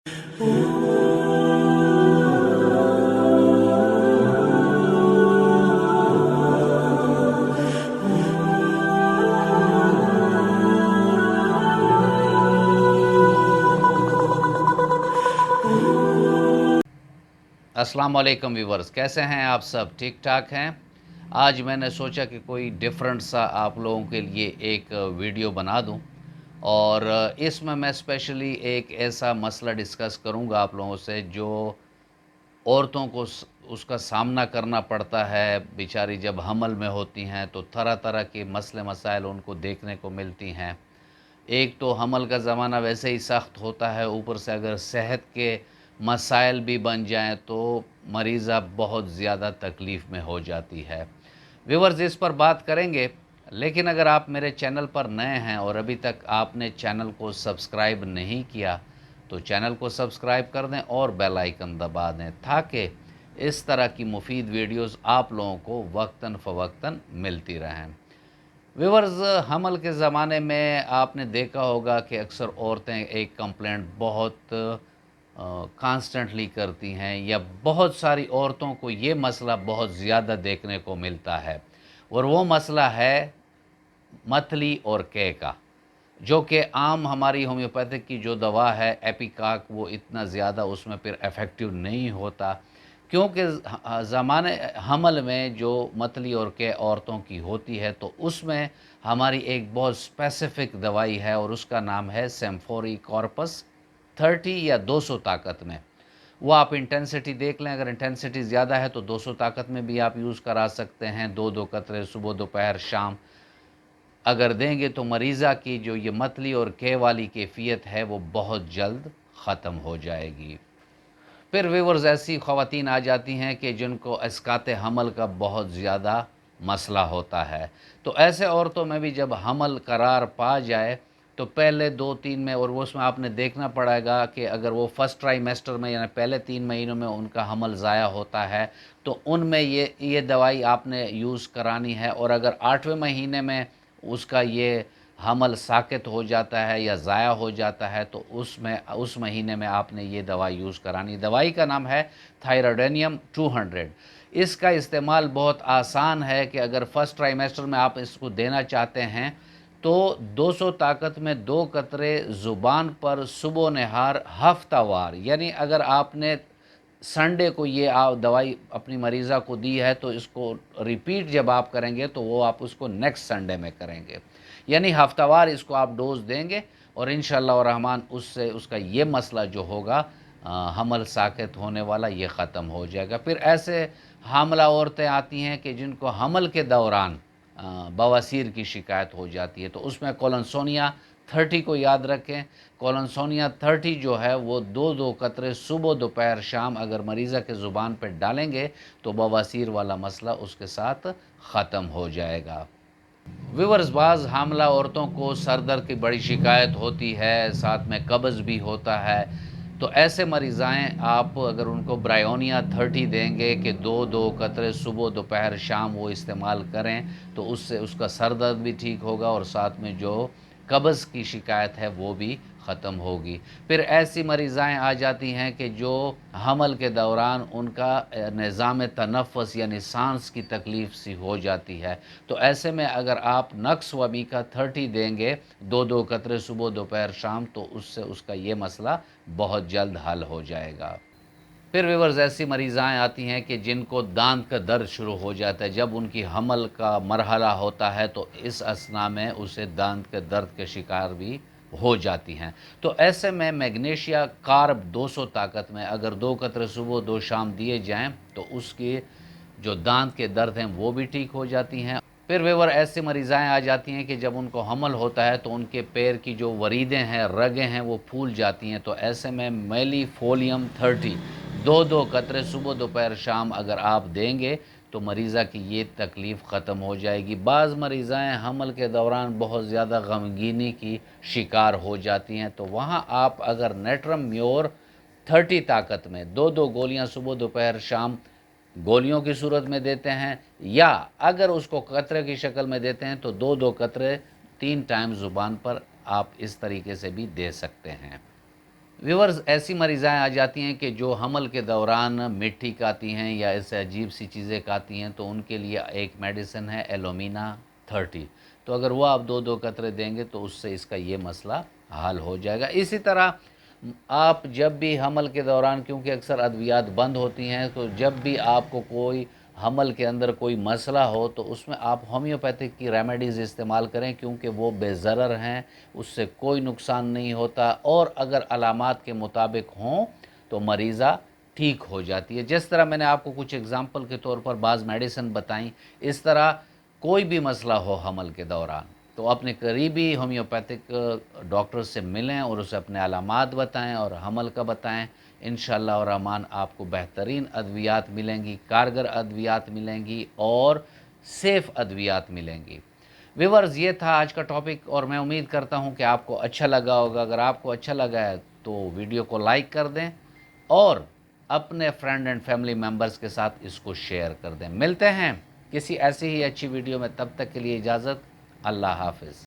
अस्सलाम वालेकुम व्यूवर्स, कैसे हैं आप सब? ठीक ठाक हैं? आज मैंने सोचा कि कोई डिफरेंट सा आप लोगों के लिए एक वीडियो बना दूं और इसमें मैं स्पेशली एक ऐसा मसला डिस्कस करूंगा आप लोगों से जो औरतों को उसका सामना करना पड़ता है। बेचारी जब हमल में होती हैं तो तरह तरह के मसले मसाइल उनको देखने को मिलती हैं। एक तो हमल का ज़माना वैसे ही सख्त होता है, ऊपर से अगर सेहत के मसाइल भी बन जाएं तो मरीज़ा बहुत ज़्यादा तकलीफ़ में हो जाती है। व्यूवर्स, इस पर बात करेंगे, लेकिन अगर आप मेरे चैनल पर नए हैं और अभी तक आपने चैनल को सब्सक्राइब नहीं किया तो चैनल को सब्सक्राइब कर दें और बेल आइकन दबा दें ताकि इस तरह की मुफीद वीडियोस आप लोगों को वक्तन फ़वक्तन मिलती रहें। व्यूवर्स, हमल के ज़माने में आपने देखा होगा कि अक्सर औरतें एक कंप्लेंट बहुत कॉन्स्टेंटली करती हैं, या बहुत सारी औरतों को ये मसला बहुत ज़्यादा देखने को मिलता है, और वो मसला है मतली और कै का, जो कि आम हमारी होम्योपैथिक की जो दवा है एपिकाक, वो इतना ज़्यादा उसमें फिर इफ़ेक्टिव नहीं होता, क्योंकि ज़माने हमल में जो मतली और कै औरतों की होती है तो उसमें हमारी एक बहुत स्पेसिफ़िक दवाई है और उसका नाम है सेम्फोरी कॉर्पस 30 या 200 ताकत में। वो आप इंटेंसिटी देख लें, अगर इंटेंसिटी ज़्यादा है तो 200 ताकत में भी आप यूज़ करा सकते हैं। 2-2 कतरे सुबह, दोपहर, शाम अगर देंगे तो मरीज़ा की जो ये मतली और कै वाली कैफ़ियत है वो बहुत जल्द ख़त्म हो जाएगी। फिर व्यूअर्स, ऐसी ख़वातीन आ जाती हैं कि जिनको इस्कात हमल का बहुत ज़्यादा मसला होता है। तो ऐसे औरतों में भी जब हमल करार पा जाए तो पहले 2-3 में, और वो उसमें आपने देखना पड़ेगा कि अगर वो फर्स्ट ट्राइमेस्टर में यानी पहले 3 महीनों में उनका हमल ज़ाया होता है तो उनमें ये दवाई आपने यूज़ करानी है, और अगर 8वें महीने में उसका ये हमल साक़ित हो जाता है या ज़ाया हो जाता है तो उस महीने में आपने ये दवाई यूज़ करानी। दवाई का नाम है थायरॉयडेनियम 200। इसका इस्तेमाल बहुत आसान है कि अगर फर्स्ट ट्राइमेस्टर में आप इसको देना चाहते हैं तो 200 ताकत में 2 कतरे ज़ुबान पर सुबह नहार हफ्तावार, यानी अगर आपने संडे को ये दवाई अपनी मरीज़ा को दी है तो इसको रिपीट जब आप करेंगे तो वो आप उसको नेक्स्ट संडे में करेंगे, यानी हफ्तावार इसको आप डोज़ देंगे और इंशाअल्लाह रहमान उससे उसका ये मसला जो होगा हमल साक़ित होने वाला, ये ख़त्म हो जाएगा। फिर ऐसे हामला औरतें आती हैं कि जिनको हमल के दौरान बवासीर की शिकायत हो जाती है, तो उसमें कोलोनसोनिया 30 को याद रखें। कोलोनसोनिया 30 जो है वो 2-2 कतरे सुबह, दोपहर, शाम अगर मरीज़ा के ज़ुबान पे डालेंगे तो बवासीर वाला मसला उसके साथ ख़त्म हो जाएगा। व्यूअर्स, बाज़ हामला औरतों को सर दर्द की बड़ी शिकायत होती है, साथ में कब्ज़ भी होता है। तो ऐसे मरीज़ाएँ आप अगर उनको ब्रायोनिया 30 देंगे कि 2-2 कतरे सुबह, दोपहर, शाम वो इस्तेमाल करें तो उससे उसका सर दर्द भी ठीक होगा और साथ में जो कब्ज़ की शिकायत है वो भी ख़त्म होगी। फिर ऐसी मरीज़ाएँ आ जाती हैं कि जो हमल के दौरान उनका निज़ाम तनफ़्फ़ुस यानी साँस की तकलीफ़ सी हो जाती है। तो ऐसे में अगर आप नक्स वमीका 30 देंगे 2-2 कतरे सुबह, दोपहर, शाम, तो उससे उसका ये मसला बहुत जल्द हल हो जाएगा। फिर व्यूअर्स, ऐसी मरीज़ाएँ आती हैं कि जिनको दाँत का दर्द शुरू हो जाता है। जब उनकी हमल का मरहला होता है तो इस असना में उसे दाँत के दर्द के शिकार भी हो जाती हैं। तो ऐसे में मैग्नीशिया कार्ब 200 ताकत में अगर 2 कतरे सुबह, 2 शाम दिए जाएँ तो उसके जो दाँत के दर्द हैं वो भी ठीक हो जाती हैं। फिर व्यूअर, ऐसी मरीज़ाएँ आ जाती हैं कि जब उनको हमल होता है तो उनके पैर की जो वरीदें हैं, रगें हैं, वो फूल जाती हैं। तो ऐसे में मेलिफोलियम 30 2-2 कतरे सुबह, दोपहर, शाम अगर आप देंगे तो मरीज़ा की ये तकलीफ़ ख़त्म हो जाएगी। बाज़ मरीज़ाएँ हमल के दौरान बहुत ज़्यादा गमगीनी की शिकार हो जाती हैं, तो वहाँ आप अगर नेट्रम म्योर 30 ताकत में 2-2 गोलियाँ सुबह, दोपहर, शाम गोलियों की सूरत में देते हैं, या अगर उसको कतरे की शक्ल में देते हैं तो 2-2 कतरे 3 टाइम ज़ुबान पर आप इस तरीके से भी दे सकते हैं। व्यूअर्स, ऐसी मरीज़ाएँ आ जाती हैं कि जो हमल के दौरान मिट्टी खाती हैं या ऐसे अजीब सी चीज़ें खाती हैं, तो उनके लिए एक मेडिसिन है एलोमिना 30। तो अगर वो आप 2-2 कतरे देंगे तो उससे इसका ये मसला हल हो जाएगा। इसी तरह आप जब भी हमल के दौरान, क्योंकि अक्सर अद्वियात बंद होती हैं, तो जब भी आपको कोई हमल के अंदर कोई मसला हो तो उसमें आप होम्योपैथिक की रेमेडीज़ इस्तेमाल करें, क्योंकि वो बेज़रर हैं, उससे कोई नुकसान नहीं होता, और अगर अलामात के मुताबिक हों तो मरीज़ा ठीक हो जाती है। जिस तरह मैंने आपको कुछ एग्ज़ाम्पल के तौर पर बाज़ मेडिसिन बताई, इस तरह कोई भी मसला हो हमल के दौरान तो अपने करीबी होम्योपैथिक डॉक्टर से मिलें और उसे अपने अलामात बताएं और हमल का बताएं। इंशाअल्लाह और रहमान आपको बेहतरीन अद्वियात मिलेंगी, कारगर अद्वियात मिलेंगी और सेफ़ अद्वियात मिलेंगी। व्यूअर्स, ये था आज का टॉपिक और मैं उम्मीद करता हूँ कि आपको अच्छा लगा होगा। अगर आपको अच्छा लगा है तो वीडियो को लाइक कर दें और अपने फ्रेंड एंड फैमिली मेम्बर्स के साथ इसको शेयर कर दें। मिलते हैं किसी ऐसी ही अच्छी वीडियो में, तब तक के लिए इजाज़त। अल्लाह हाफ़िज़।